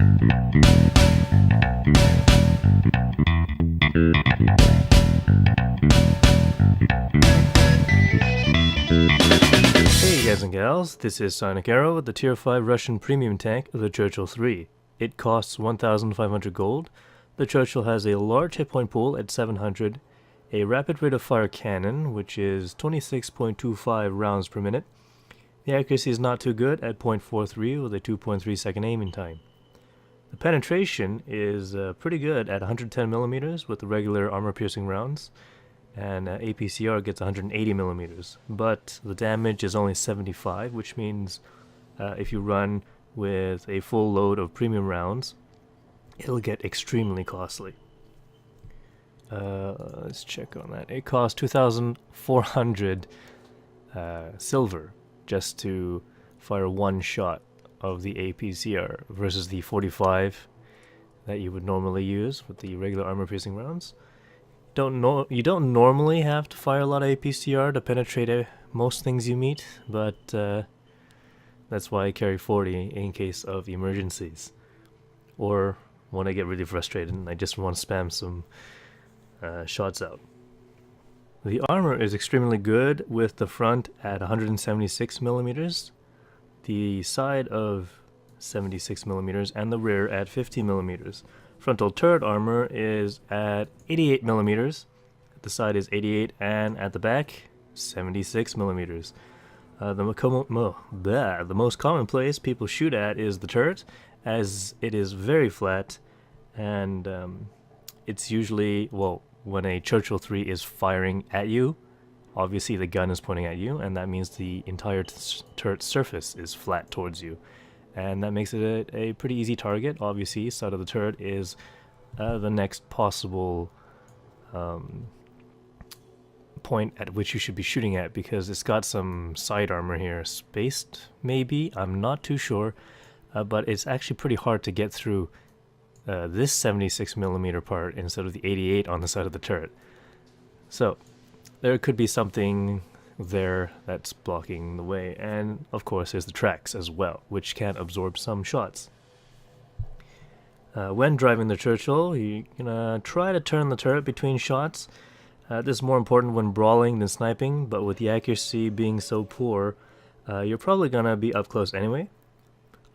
Hey guys and gals, this is Sonic Arrow with the Tier 5 Russian premium tank, the Churchill III. It costs 1,500 gold. The Churchill has a large hit point pool at 700, a rapid rate of fire cannon, which is 26.25 rounds per minute. The accuracy is not too good at 0.43 with a 2.3 second aiming time. The penetration is pretty good at 110 millimeters with the regular armor-piercing rounds, and APCR gets 180 millimeters. But the damage is only 75, which means if you run with a full load of premium rounds, it'll get extremely costly. Let's check on that. It costs 2,400 silver just to fire one shot of the APCR versus the 45 that you would normally use with the regular armor-piercing rounds. You don't normally have to fire a lot of APCR to penetrate most things you meet, but that's why I carry 40 in case of emergencies, or when I get really frustrated and I just want to spam some shots out. The armor is extremely good with the front at 176 millimeters, the side of 76 millimeters, and the rear at 50 millimeters. Frontal turret armor is at 88 millimeters, the side is 88, and at the back 76 millimeters. The most common place people shoot at is the turret, as it is very flat, and it's usually, well, when a Churchill III is firing at you, obviously the gun is pointing at you, and that means the entire turret surface is flat towards you. And that makes it a pretty easy target. Obviously, side of the turret is the next possible point at which you should be shooting at, because it's got some side armor here spaced, maybe, I'm not too sure, but it's actually pretty hard to get through this 76 millimeter part instead of the 88 on the side of the turret. So there could be something there that's blocking the way, and of course there's the tracks as well, which can absorb some shots. When driving the Churchill, you're gonna try to turn the turret between shots. This is more important when brawling than sniping, but with the accuracy being so poor, you're probably gonna be up close anyway.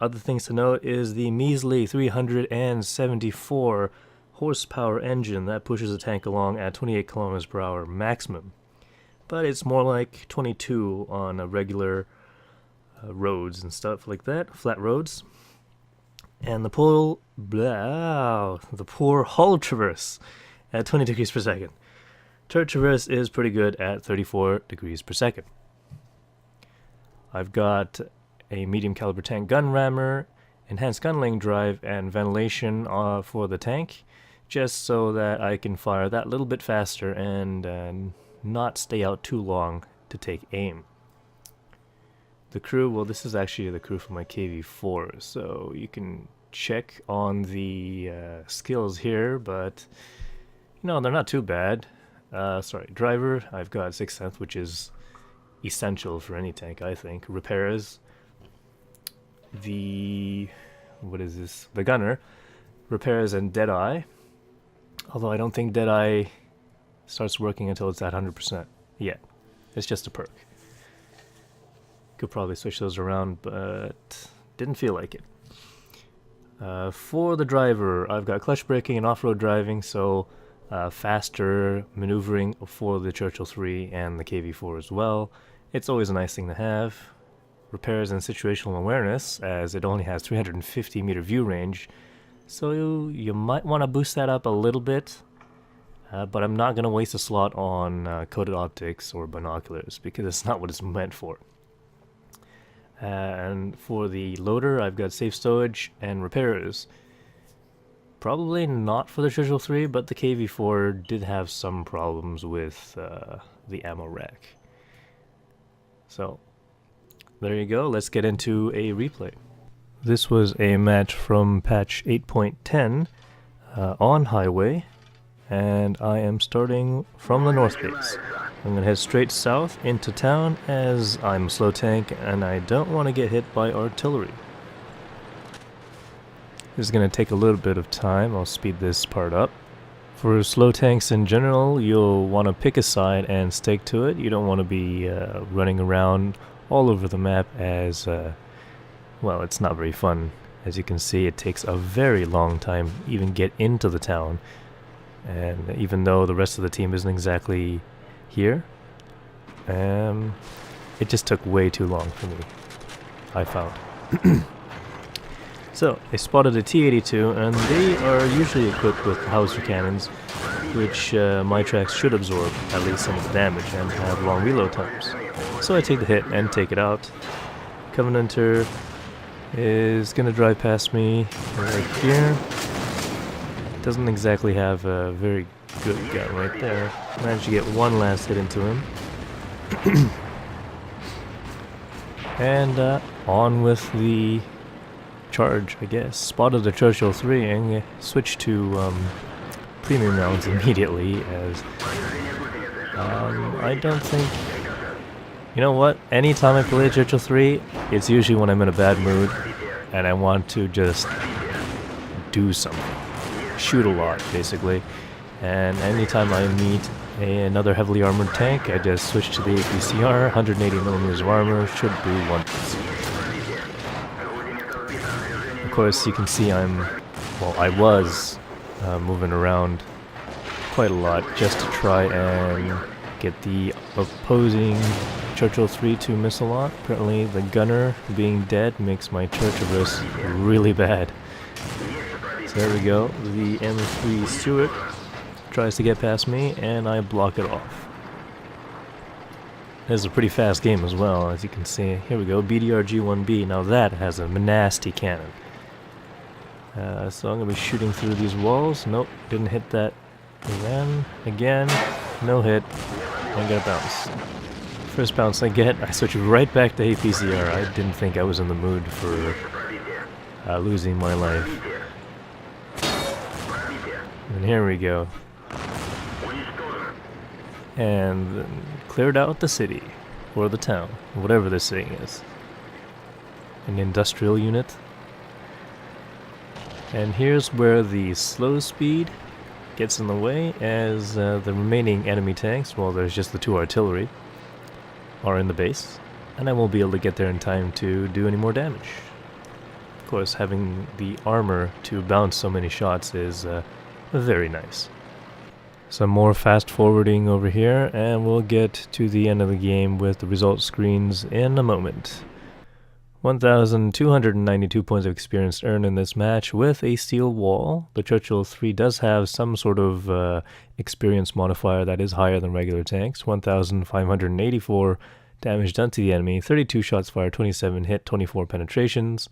Other things to note is the measly 374 horsepower engine that pushes the tank along at 28 kilometers per hour maximum. But it's more like 22 on regular roads and stuff like that, flat roads. And the poor hull traverse at 20 degrees per second. Turret traverse is pretty good at 34 degrees per second. I've got a medium caliber tank gun rammer, enhanced gun length drive, and ventilation for the tank, just so that I can fire that little bit faster and not stay out too long to take aim. The crew, well, this is actually the crew for my KV4, so you can check on the skills here, but you know, they're not too bad. Driver, I've got 6th Sense, which is essential for any tank, I think. Repairs, the gunner, repairs, and Deadeye, although I don't think Deadeye starts working until it's at 100% yet. It's just a perk. Could probably switch those around, but didn't feel like it. For the driver, I've got clutch braking and off-road driving, so faster maneuvering for the Churchill III and the KV4 as well. It's always a nice thing to have. Repairs and situational awareness, as it only has 350 meter view range, so you might want to boost that up a little bit. But I'm not going to waste a slot on coated optics or binoculars, because it's not what it's meant for. And for the loader, I've got safe stowage and repairs. Probably not for the Churchill III, but the KV4 did have some problems with the ammo rack. So there you go, let's get into a replay. This was a match from patch 8.10 on highway, and I am starting from the north base. I'm going to head straight south into town, as I'm a slow tank and I don't want to get hit by artillery. This is going to take a little bit of time. I'll speed this part up. For slow tanks in general, you'll want to pick a side and stick to it. You don't want to be running around all over the map as, well, it's not very fun. As you can see, it takes a very long time to even get into the town. And even though the rest of the team isn't exactly here, it just took way too long for me, I found. So, I spotted a T-82, and they are usually equipped with howitzer cannons, which my tracks should absorb at least some of the damage and have long reload times. So I take the hit and take it out. Covenanter is gonna drive past me right here. Doesn't exactly have a very good gun right there. Managed to get one last hit into him. And on with the charge, I guess. Spotted the Churchill III and switched to premium rounds immediately, as I don't think... You know what? Anytime I play Churchill III, it's usually when I'm in a bad mood and I want to just do something. Shoot a lot, basically. And anytime I meet another heavily armored tank, I just switch to the APCR. 180mm of armor should do wonders. Of course, you can see I was moving around quite a lot just to try and get the opposing Churchill III to miss a lot. Apparently, the gunner being dead makes my Churchill really bad. So there we go. The M3 Stewart tries to get past me, and I block it off. This is a pretty fast game as well, as you can see. Here we go, BDRG-1B. Now that has a nasty cannon. So I'm going to be shooting through these walls. Nope, didn't hit that. Again, no hit. I got a bounce. First bounce I get, I switch right back to APCR. I didn't think I was in the mood for losing my life. And here we go. And cleared out the city, or the town, whatever this thing is. An industrial unit. And here's where the slow speed gets in the way, as the remaining enemy tanks, well, there's just the 2 artillery, are in the base, and I won't be able to get there in time to do any more damage. Of course, having the armor to bounce so many shots is very nice. Some more fast forwarding over here, and we'll get to the end of the game with the result screens in a moment. 1,292 points of experience earned in this match with a steel wall. The Churchill III does have some sort of experience modifier that is higher than regular tanks. 1,584 damage done to the enemy, 32 shots fired, 27 hit, 24 penetrations.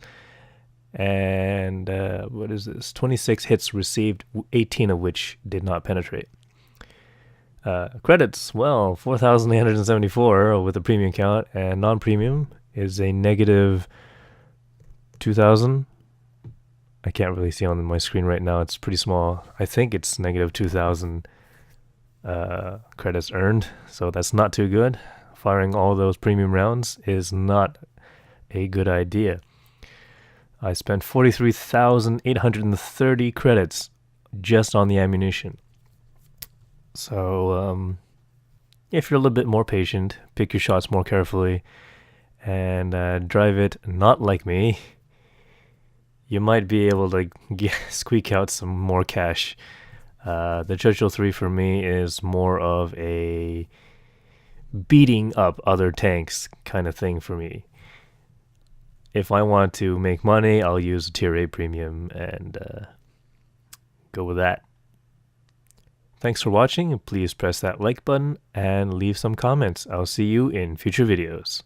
And what is this? 26 hits received, 18 of which did not penetrate. Credits, well, 4,874 with a premium count, and non-premium is a negative 2,000. I can't really see on my screen right now. It's pretty small. I think it's negative 2,000 credits earned, so that's not too good. Firing all those premium rounds is not a good idea. I spent 43,830 credits just on the ammunition. So, if you're a little bit more patient, pick your shots more carefully, and drive it not like me, you might be able to squeak out some more cash. The Churchill III for me is more of a beating up other tanks kind of thing for me. If I want to make money, I'll use a Tier 8 premium and go with that. Thanks for watching. Please press that like button and leave some comments. I'll see you in future videos.